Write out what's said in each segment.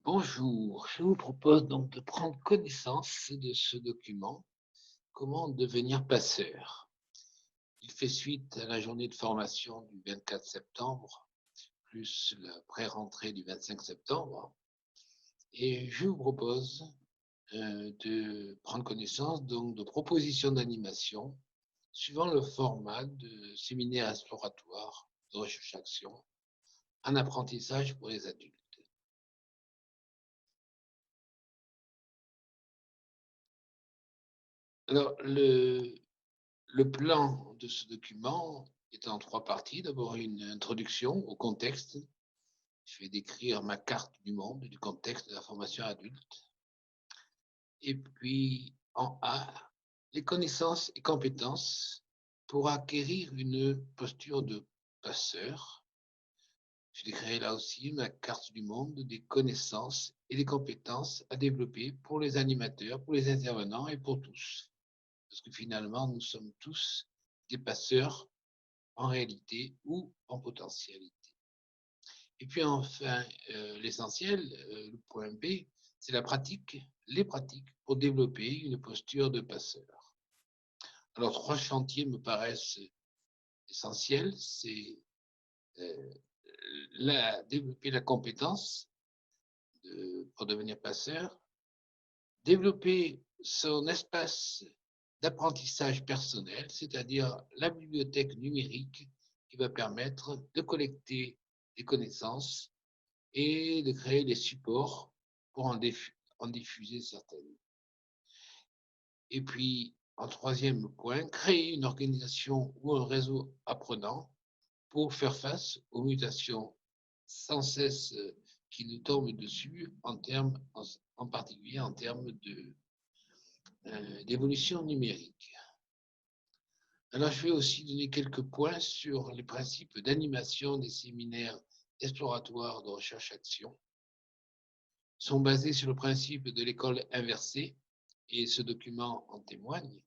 Bonjour, je vous propose donc de prendre connaissance de ce document, comment devenir passeur. Il fait suite à la journée de formation du 24 septembre, plus la pré-rentrée du 25 septembre. Et je vous propose de prendre connaissance donc de propositions d'animation suivant le format de séminaire exploratoire de recherche-action, un apprentissage pour les adultes. Alors, le plan de ce document est en trois parties. D'abord, une introduction au contexte. Je vais décrire ma carte du monde, du contexte de la formation adulte. Et puis, en A, les connaissances et compétences pour acquérir une posture de passeur. Je décrirai là aussi ma carte du monde des connaissances et des compétences à développer pour les animateurs, pour les intervenants et pour tous. Parce que finalement, nous sommes tous des passeurs en réalité ou en potentialité. Et puis enfin, l'essentiel, le point B, c'est la pratique, les pratiques pour développer une posture de passeur. Alors, trois chantiers me paraissent essentiels. C'est euh, développer la compétence pour devenir passeur, développer son espace d'apprentissage personnel, c'est-à-dire la bibliothèque numérique qui va permettre de collecter des connaissances et de créer des supports pour en diffuser certaines. Et puis, en troisième point, créer une organisation ou un réseau apprenant pour faire face aux mutations sans cesse qui nous tombent dessus en particulier en termes d'évolution numérique. Alors, je vais aussi donner quelques points sur les principes d'animation des séminaires exploratoires de recherche-action. Sont basés sur le principe de l'école inversée, et ce document en témoigne.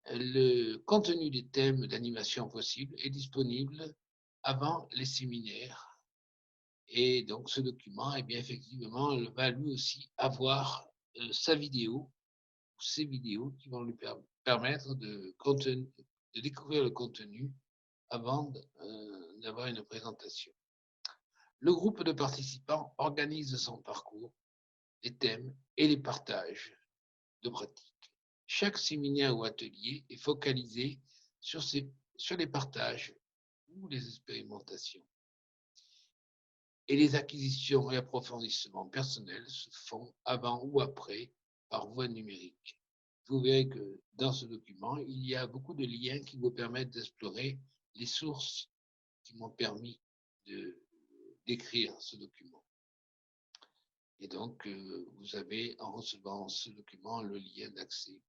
Le contenu des thèmes d'animation possibles est disponible avant les séminaires. Et donc, ce document, eh bien, effectivement, va lui aussi avoir sa vidéo, ses vidéos qui vont lui permettre de découvrir le contenu avant d'avoir une présentation. Le groupe de participants organise son parcours, les thèmes et les partages de pratique. Chaque séminaire ou atelier est focalisé sur les partages ou les expérimentations. Et les acquisitions et approfondissements personnels se font avant ou après par voie numérique. Vous verrez que dans ce document, il y a beaucoup de liens qui vous permettent d'explorer les sources qui m'ont permis d'écrire ce document. Et donc, vous avez, en recevant ce document, le lien d'accès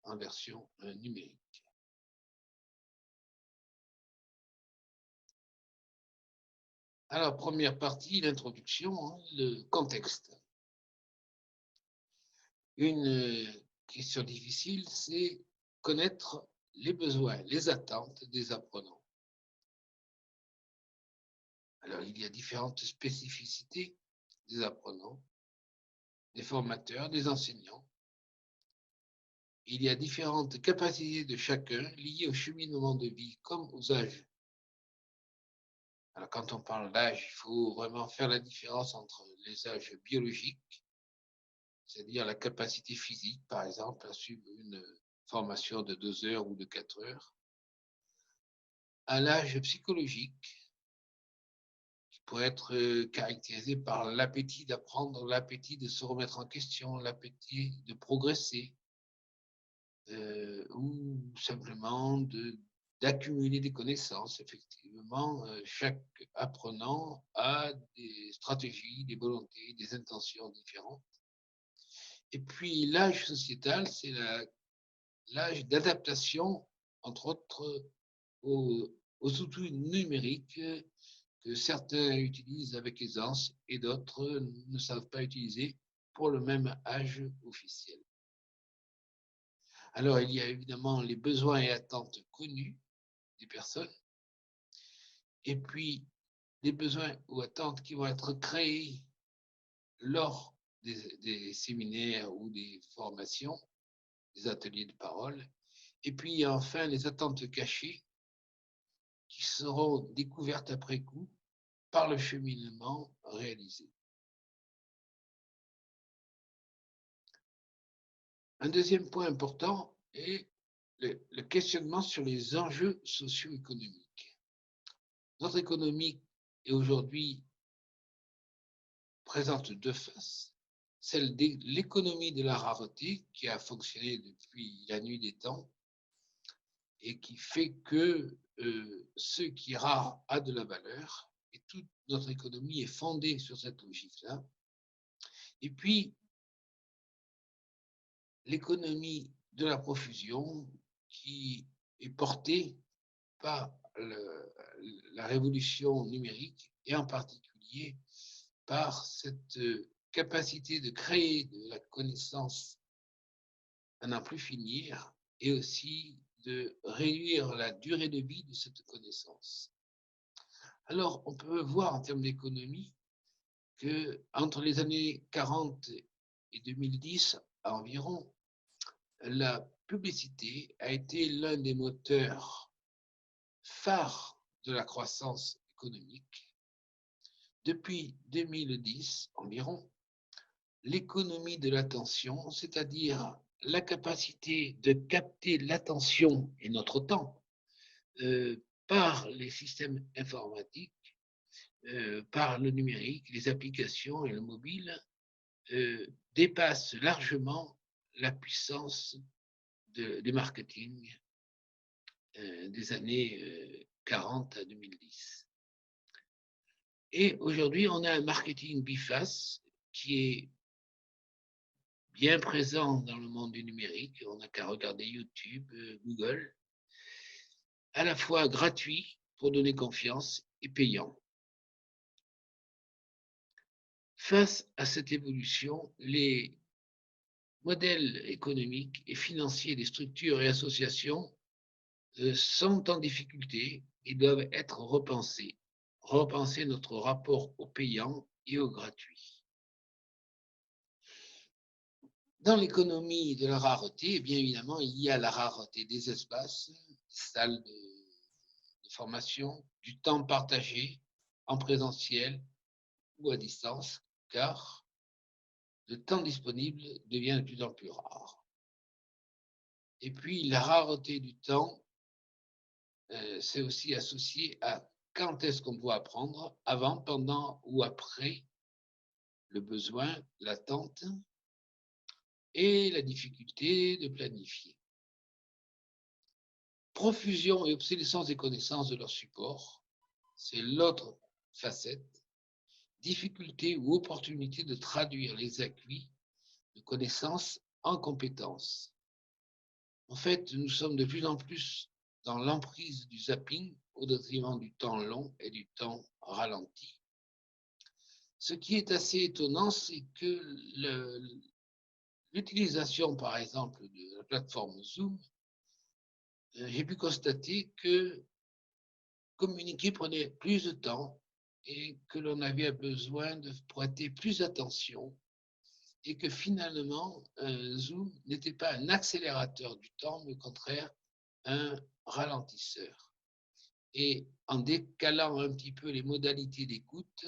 en version numérique. Alors, première partie, l'introduction, hein, le contexte. Une question difficile, c'est connaître les besoins, les attentes des apprenants. Alors, il y a différentes spécificités des apprenants, des formateurs, des enseignants. Il y a différentes capacités de chacun liées au cheminement de vie comme aux âges. Alors, quand on parle d'âge, il faut vraiment faire la différence entre les âges biologiques, c'est-à-dire la capacité physique, par exemple, à suivre une formation de 2 heures ou de 4 heures, à l'âge psychologique, qui pourrait être caractérisé par l'appétit d'apprendre, l'appétit de se remettre en question, l'appétit de progresser, ou simplement d'accumuler des connaissances. Effectivement, chaque apprenant a des stratégies, des volontés, des intentions différentes. Et puis l'âge sociétal, c'est l'âge d'adaptation, entre autres, aux outils numériques que certains utilisent avec aisance et d'autres ne savent pas utiliser pour le même âge officiel. Alors, il y a évidemment les besoins et attentes connus des personnes, et puis les besoins ou attentes qui vont être créés lors des séminaires ou des formations, des ateliers de parole. Et puis enfin, les attentes cachées qui seront découvertes après coup par le cheminement réalisé. Un deuxième point important est le questionnement sur les enjeux socio-économiques. Notre économie est aujourd'hui présente deux faces. Celle de l'économie de la rareté qui a fonctionné depuis la nuit des temps et qui fait que ce qui est rare a de la valeur et toute notre économie est fondée sur cette logique-là. Et puis, l'économie de la profusion qui est portée par la révolution numérique et en particulier par cette capacité de créer de la connaissance à n'en plus finir et aussi de réduire la durée de vie de cette connaissance. Alors, on peut voir en termes d'économie que entre les années 40 et 2010 environ, la publicité a été l'un des moteurs phares de la croissance économique. Depuis 2010 environ, l'économie de l'attention, c'est-à-dire la capacité de capter l'attention et notre temps par les systèmes informatiques, par le numérique, les applications et le mobile, dépasse largement la puissance du marketing des années 40 à 2010. Et aujourd'hui, on a un marketing biface qui est bien présent dans le monde du numérique. On n'a qu'à regarder YouTube, Google, à la fois gratuit pour donner confiance et payant. Face à cette évolution, les modèles économiques et financiers des structures et associations sont en difficulté et doivent être repensés. Repenser notre rapport au payant et au gratuit. Dans l'économie de la rareté, bien évidemment, il y a la rareté des espaces, des salles de formation, du temps partagé en présentiel ou à distance, car le temps disponible devient de plus en plus rare. Et puis, la rareté du temps, c'est aussi associé à quand est-ce qu'on doit apprendre, avant, pendant ou après le besoin, l'attente et la difficulté de planifier. Profusion et obsolescence des connaissances de leur support, c'est l'autre facette. Difficulté ou opportunité de traduire les acquis de connaissances en compétences. En fait, nous sommes de plus en plus dans l'emprise du zapping au détriment du temps long et du temps ralenti. Ce qui est assez étonnant, c'est que l'utilisation, par exemple, de la plateforme Zoom, j'ai pu constater que communiquer prenait plus de temps et que l'on avait besoin de prêter plus attention et que finalement, Zoom n'était pas un accélérateur du temps, mais au contraire, un ralentisseur. Et en décalant un petit peu les modalités d'écoute,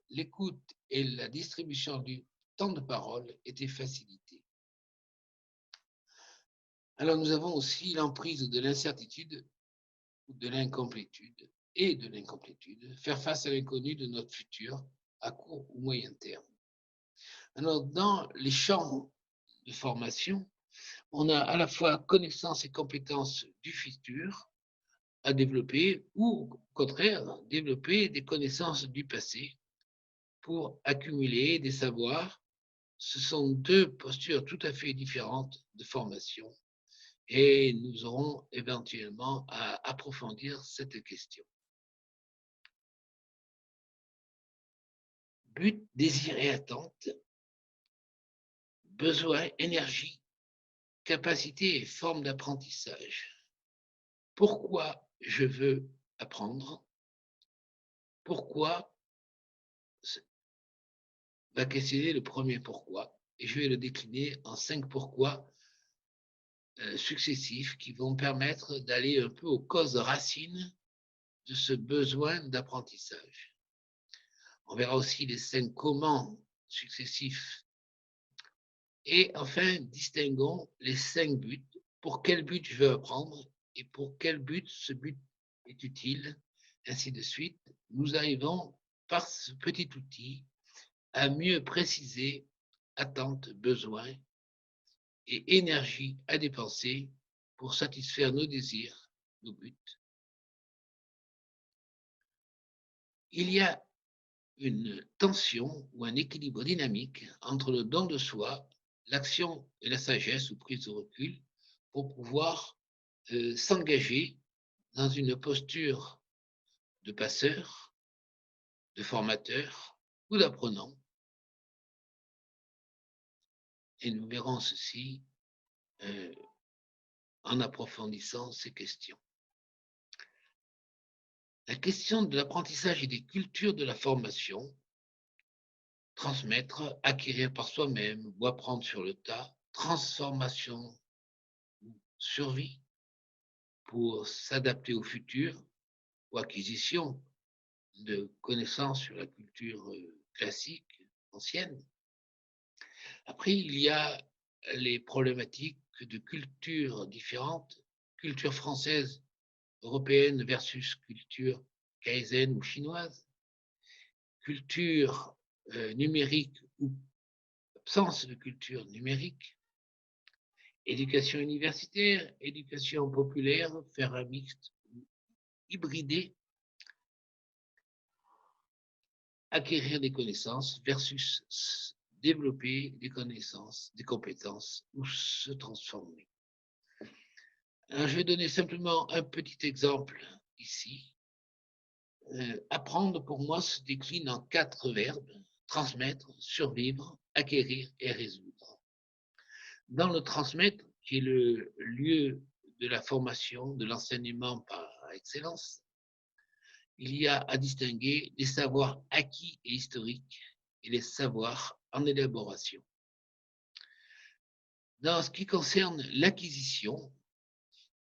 l'écoute et la distribution du temps de parole étaient facilitées. Alors nous avons aussi l'emprise de l'incertitude ou de l'incomplétude et de l'incomplétude, faire face à l'inconnu de notre futur à court ou moyen terme. Alors dans les champs de formation, on a à la fois connaissances et compétences du futur à développer ou au contraire développer des connaissances du passé pour accumuler des savoirs. Ce sont deux postures tout à fait différentes de formation et nous aurons éventuellement à approfondir cette question. But, désir et attente, besoin, énergie, capacité et forme d'apprentissage. Pourquoi je veux apprendre? Pourquoi va questionner le premier pourquoi, et je vais le décliner en 5 pourquoi successifs qui vont permettre d'aller un peu aux causes racines de ce besoin d'apprentissage. On verra aussi les 5 comment successifs. Et enfin, distinguons les 5 buts. Pour quel but je veux apprendre et pour quel but ce but est utile, ainsi de suite. Nous arrivons, par ce petit outil, à mieux préciser attentes, besoins et énergie à dépenser pour satisfaire nos désirs, nos buts. Il y a une tension ou un équilibre dynamique entre le don de soi, l'action et la sagesse ou prise de recul pour pouvoir s'engager dans une posture de passeur, de formateur ou d'apprenant. Et nous verrons ceci en approfondissant ces questions. La question de l'apprentissage et des cultures de la formation, transmettre, acquérir par soi-même ou apprendre sur le tas, transformation, survie pour s'adapter au futur ou acquisition de connaissances sur la culture classique, ancienne. Après, il y a les problématiques de cultures différentes, culture française, européenne versus culture kaizen ou chinoise, culture numérique ou absence de culture numérique, éducation universitaire, éducation populaire, faire un mixte, hybrider, acquérir des connaissances versus développer des connaissances, des compétences ou se transformer. Alors, je vais donner simplement un petit exemple ici. Apprendre, pour moi, se décline en 4 verbes: transmettre, survivre, acquérir et résoudre. Dans le transmettre, qui est le lieu de la formation, de l'enseignement par excellence, il y a à distinguer les savoirs acquis et historiques et les savoirs en élaboration. Dans ce qui concerne l'acquisition,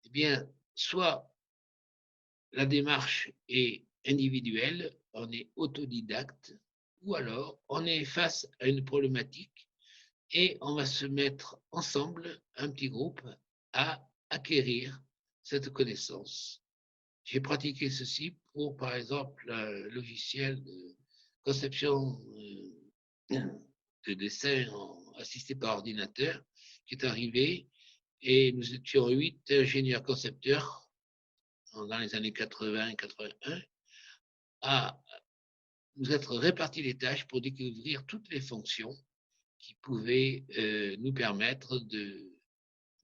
eh bien, soit la démarche est individuelle, on est autodidacte, ou alors on est face à une problématique et on va se mettre ensemble, un petit groupe, à acquérir cette connaissance. J'ai pratiqué ceci pour, par exemple, un logiciel de conception de dessin assisté par ordinateur qui est arrivé, et nous étions 8 ingénieurs concepteurs dans les années 80-81 à nous être répartis les tâches pour découvrir toutes les fonctions qui pouvaient nous permettre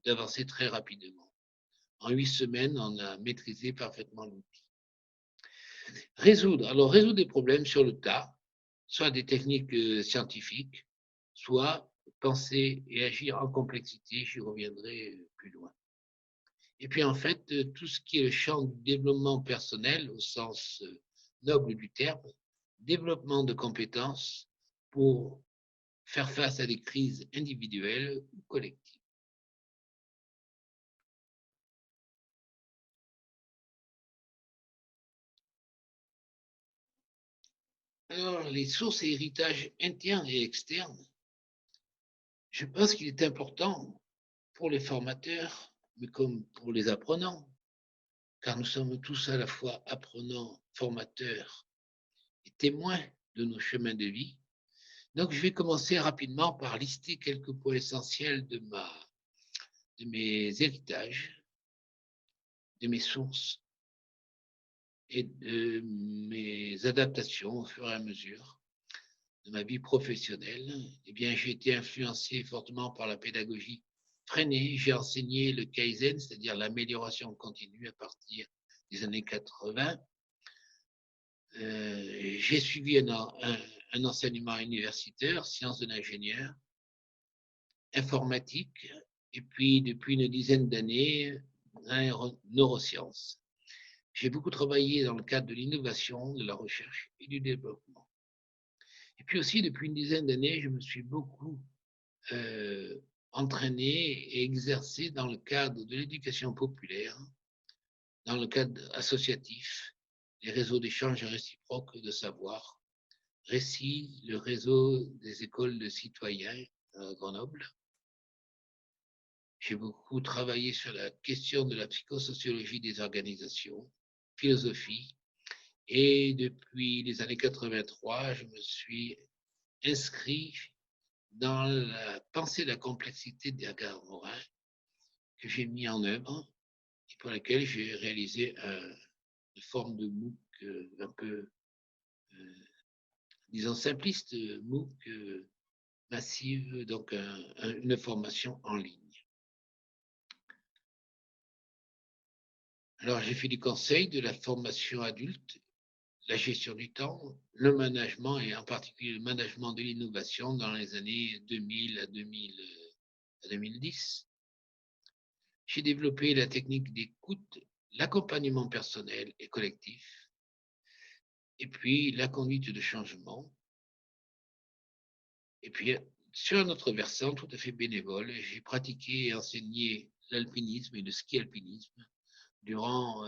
d'avancer très rapidement. En 8 semaines, on a maîtrisé parfaitement l'outil. Résoudre. Alors, résoudre des problèmes sur le tas, soit des techniques scientifiques, soit penser et agir en complexité, j'y reviendrai plus loin. Et puis, en fait, tout ce qui est le champ du développement personnel, au sens noble du terme, développement de compétences pour faire face à des crises individuelles ou collectives. Alors, les sources et héritages internes et externes, je pense qu'il est important pour les formateurs, mais comme pour les apprenants, car nous sommes tous à la fois apprenants, formateurs et témoins de nos chemins de vie. Donc, je vais commencer rapidement par lister quelques points essentiels de mes héritages, de mes sources et de mes adaptations au fur et à mesure de ma vie professionnelle. Eh bien, j'ai été influencé fortement par la pédagogie freinée. J'ai enseigné le Kaizen, c'est-à-dire l'amélioration continue à partir des années 80. J'ai suivi un enseignement universitaire, sciences de l'ingénieur, informatique, et puis depuis une dizaine d'années, neurosciences. J'ai beaucoup travaillé dans le cadre de l'innovation, de la recherche et du développement. Et puis aussi, depuis une dizaine d'années, je me suis beaucoup entraîné et exercé dans le cadre de l'éducation populaire, dans le cadre associatif, les réseaux d'échange réciproques de savoir, RECI, le réseau des écoles de citoyens à Grenoble. J'ai beaucoup travaillé sur la question de la psychosociologie des organisations, philosophie, et depuis les années 83, je me suis inscrit dans la pensée de la complexité d'Edgar Morin, que j'ai mis en œuvre et pour laquelle j'ai réalisé une forme de MOOC un peu, disons, simpliste, MOOC massive, donc une formation en ligne. Alors, j'ai fait du conseil, de la formation adulte, la gestion du temps, le management et en particulier le management de l'innovation dans les années 2000 à 2010. J'ai développé la technique d'écoute, l'accompagnement personnel et collectif, et puis la conduite de changement. Et puis, sur un autre versant tout à fait bénévole, j'ai pratiqué et enseigné l'alpinisme et le ski alpinisme durant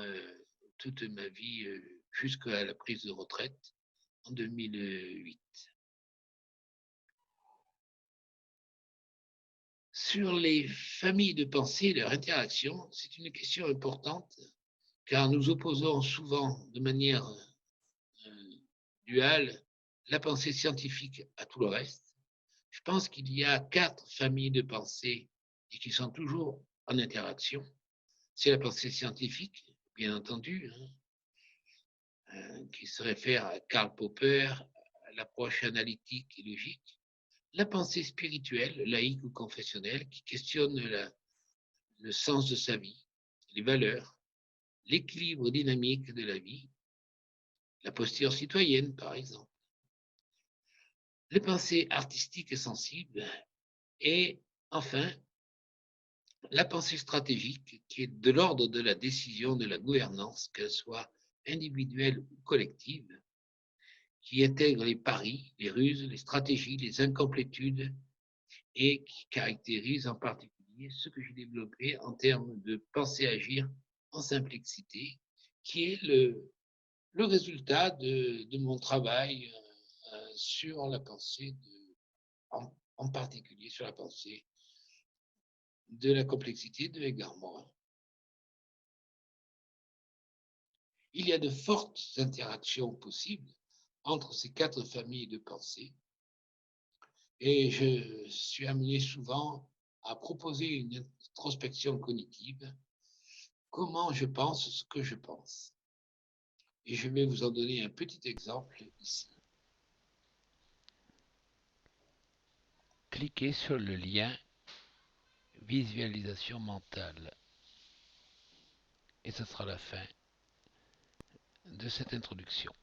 toute ma vie jusqu'à la prise de retraite en 2008. Sur les familles de pensée et leur interaction, c'est une question importante car nous opposons souvent de manière duale la pensée scientifique à tout le reste. Je pense qu'il y a 4 familles de pensée et qui sont toujours en interaction. C'est la pensée scientifique, bien entendu, qui se réfère à Karl Popper, à l'approche analytique et logique. La pensée spirituelle, laïque ou confessionnelle, qui questionne le sens de sa vie, les valeurs, l'équilibre dynamique de la vie, la posture citoyenne, par exemple. Les pensées artistiques et sensibles, et enfin, la pensée stratégique, qui est de l'ordre de la décision, de la gouvernance, qu'elle soit individuelle ou collective, qui intègre les paris, les ruses, les stratégies, les incomplétudes et qui caractérise en particulier ce que j'ai développé en termes de penser-agir en simplicité, qui est le résultat de mon travail sur la pensée, en particulier sur la pensée de la complexité de Edgar Morin. Il y a de fortes interactions possibles entre ces 4 familles de pensée et je suis amené souvent à proposer une introspection cognitive. Comment je pense ce que je pense? Et je vais vous en donner un petit exemple ici. Cliquez sur le lien visualisation mentale et ce sera la fin de cette introduction.